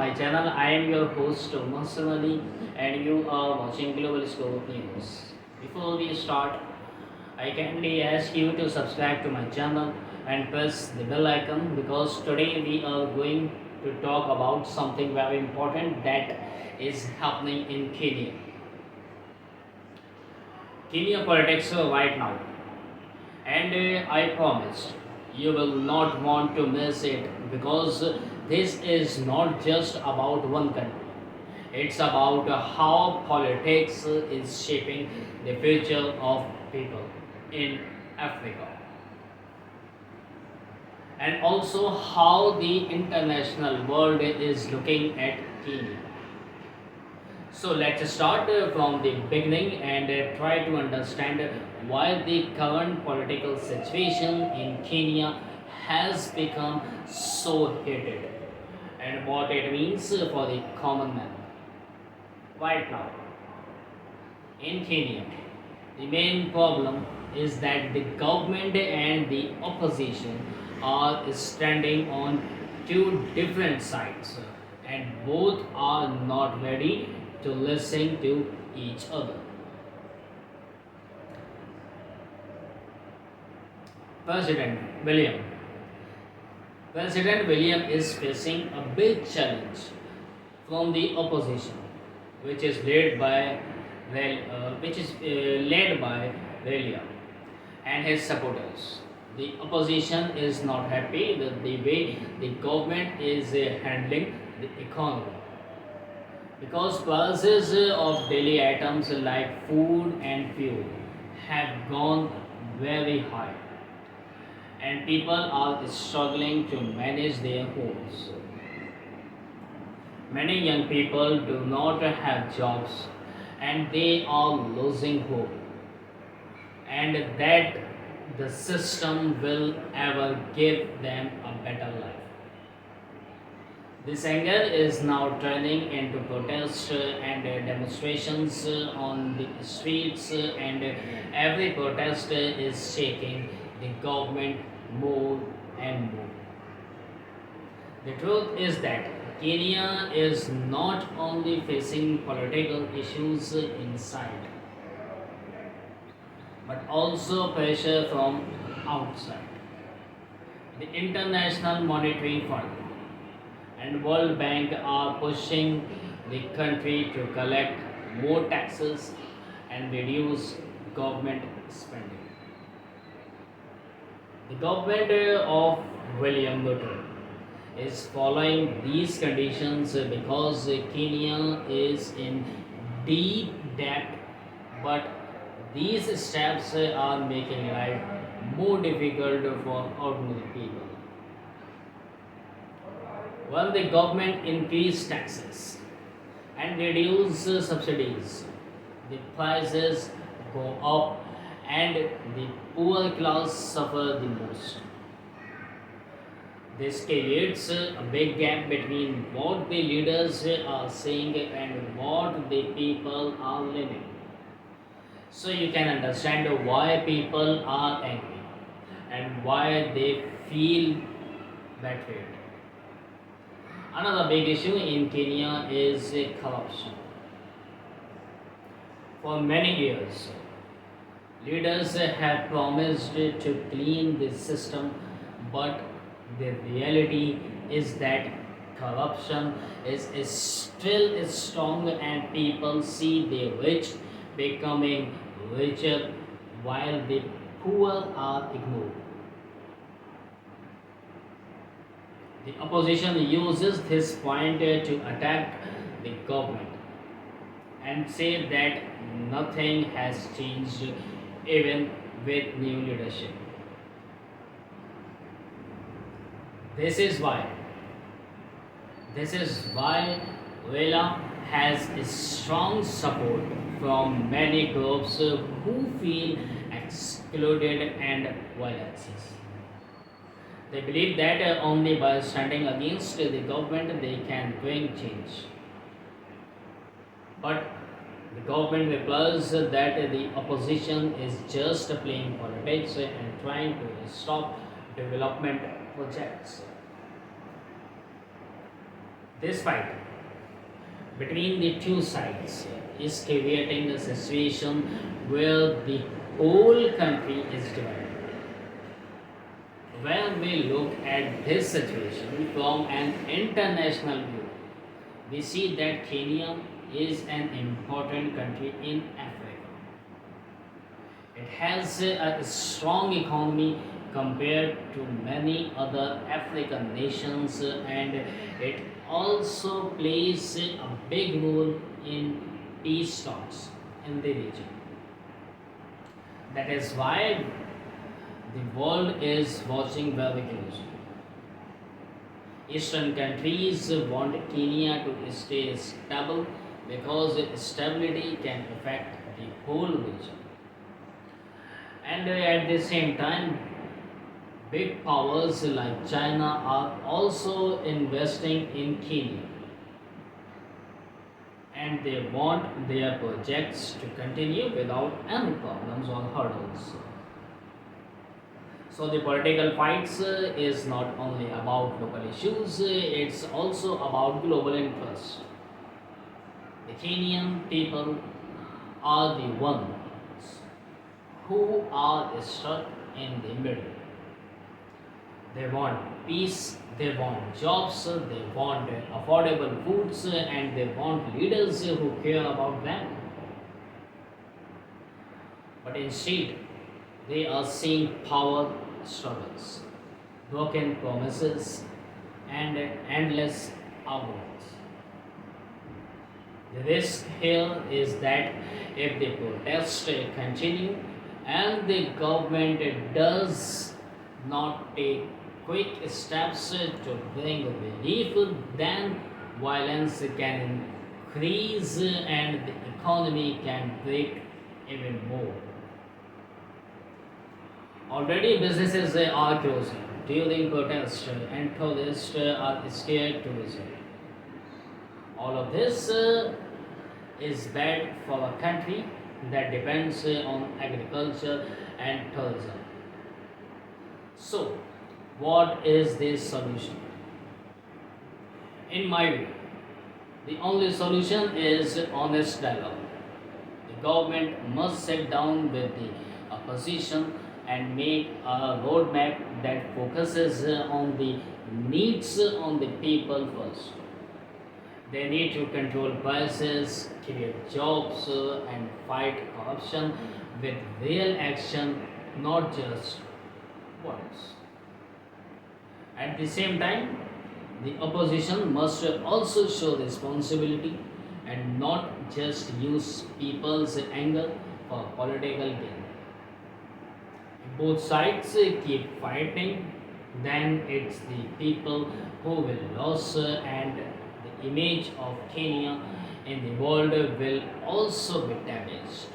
my channel. I am your host Masumali and you are watching Global Scope News. Before we start, I kindly ask you to subscribe to my channel and press the bell icon because today we are going to talk about something very important that is happening in Kenya. Kenya politics right now, and I promise you will not want to miss it because this is not just about one country. It's about how politics is shaping the future of people in Africa and also how the international world is looking at Kenya. So let's start from the beginning and try to understand why the current political situation in Kenya has become so heated and what it means for the common man. Right now, in Kenya, the main problem is that the government and the opposition are standing on two different sides and both are not ready to listen to each other. President William. President William is facing a big challenge from the opposition, which is led by Raila and his supporters. The opposition is not happy with the way the government is handling the economy because prices of daily items like food and fuel have gone very high and people are struggling to manage their homes. Many young people do not have jobs and they are losing hope and that the system will ever give them a better life. This anger is now turning into protests and demonstrations on the streets, and every protest is shaking the government more and more. The truth is that Kenya is not only facing political issues inside, but also pressure from outside. The International Monetary Fund and World Bank are pushing the country to collect more taxes and reduce government spending. The government of William Ruto is following these conditions because Kenya is in deep debt, but these steps are making life more difficult for ordinary people. When the government increase taxes and reduce subsidies, the prices go up and the poor class suffer the most. This creates a big gap between what the leaders are saying and what the people are living. So you can understand why people are angry and why they feel betrayed. Another big issue in Kenya is corruption. For many years, leaders have promised to clean the system, but the reality is that corruption is still strong and people see the rich becoming richer while the poor are ignored. The opposition uses this point to attack the government and say that nothing has changed even with new leadership. This is why this is why Raila has a strong support from many groups who feel excluded and violence. They believe that only by standing against the government they can bring change. But the government replies that the opposition is just playing politics and trying to stop development projects. This fight between the two sides is creating a situation where the whole country is divided. When we look at this situation from an international view, we see that Kenya is an important country in Africa. It has a strong economy compared to many other African nations, and it also plays a big role in peace talks in the region. That is why the world is watching very closely. Eastern countries want Kenya to stay stable because stability can affect the whole region. And at the same time, big powers like China are also investing in Kenya, and they want their projects to continue without any problems or hurdles. So the political fights is not only about local issues, it's also about global interest. The Kenyan people are the ones who are stuck in the middle. They want peace, they want jobs, they want affordable foods, and they want leaders who care about them. But instead, they are seeing power struggles, broken promises, and endless arguments. The risk here is that if the protests continue and the government does not take quick steps to bring relief, then violence can increase and the economy can break even more. Already businesses are closing during protests and tourists are scared to visit. All of this is bad for a country that depends on agriculture and tourism. So, what is the solution? In my view, the only solution is honest dialogue. The government must sit down with the opposition and make a roadmap that focuses on the needs on the people first. They need to control prices, create jobs, and fight corruption with real action, not just words. At the same time, the opposition must also show responsibility and not just use people's anger for political gain. If both sides keep fighting, then it's the people who will lose, and the image of Kenya in the world will also be damaged.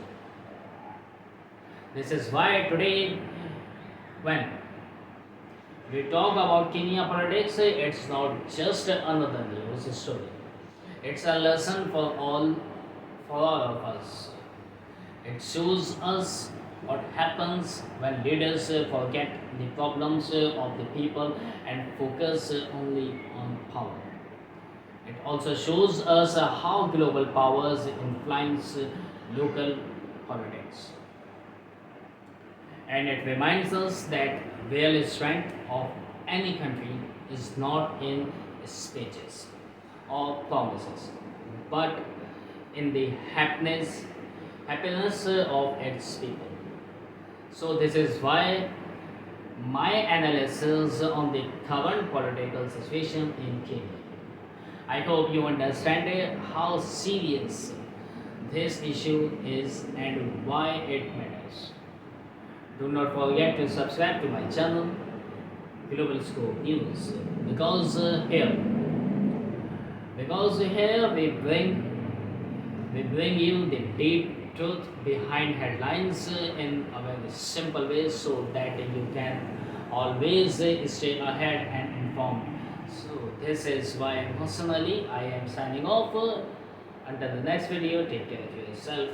This is why today, when we talk about Kenya politics, it's not just another news story. It's a lesson for all of us. It shows us what happens when leaders forget the problems of the people and focus only on power. It also shows us how global powers influence local politics. And it reminds us that real strength of any country is not in speeches or promises, but in the happiness of its people. So this is why my analysis on the current political situation in Kenya. I hope you understand how serious this issue is and why it matters. Do not forget to subscribe to my channel, Global Scope News, because here we bring you the deep truth behind headlines in a very simple way, so that you can always stay ahead and informed. So this is why personally I am signing off. Until the next video, take care of yourself.